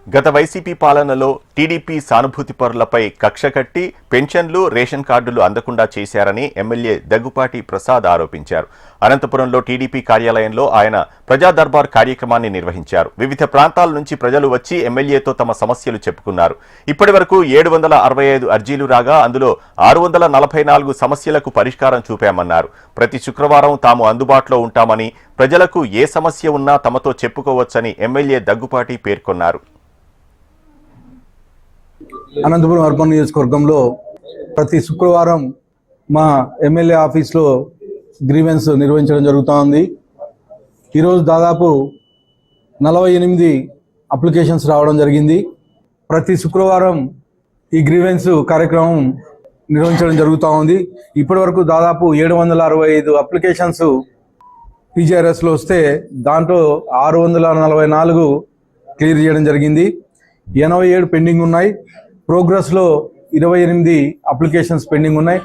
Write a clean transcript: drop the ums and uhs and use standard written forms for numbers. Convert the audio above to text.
గత వైసీపీ పాలనలో టీడీపీ సానుభూతి పరులపై కక్ష కట్టి పెన్షన్లు, రేషన్ కార్డులు అందకుండా చేశారని ఎమ్మెల్యే దగ్గుపాటి ప్రసాద్ ఆరోపించారు. అనంతపురంలో టీడీపీ కార్యాలయంలో ఆయన ప్రజా దర్బార్ కార్యక్రమాన్ని నిర్వహించారు. వివిధ ప్రాంతాల నుంచి ప్రజలు వచ్చి ఎమ్మెల్యేతో తమ సమస్యలు చెప్పుకున్నారు. ఇప్పటివరకు 765 అర్జీలు రాగా అందులో 644 సమస్యలకు పరిష్కారం చూపామన్నారు. ప్రతి శుక్రవారం తాము అందుబాటులో ఉంటామని, ప్రజలకు ఏ సమస్య ఉన్నా తమతో చెప్పుకోవచ్చని ఎమ్మెల్యే దగ్గుపాటి పేర్కొన్నారు. అనంతపురం అర్బన్ నియోజకవర్గంలో ప్రతి శుక్రవారం మా ఎమ్మెల్యే ఆఫీస్లో గ్రీవెన్స్ నిర్వహించడం జరుగుతోంది. ఈరోజు దాదాపు 48 అప్లికేషన్స్ రావడం జరిగింది. ప్రతి శుక్రవారం ఈ గ్రీవెన్స్ కార్యక్రమం నిర్వహించడం జరుగుతూ ఉంది. ఇప్పటి వరకు దాదాపు 765 అప్లికేషన్స్ పీజీఆర్ఎస్లో వస్తే దాంట్లో 644 క్లియర్ చేయడం జరిగింది. 87 పెండింగ్ ఉన్నాయి. ప్రోగ్రెస్లో 28 అప్లికేషన్స్ పెండింగ్ ఉన్నాయి.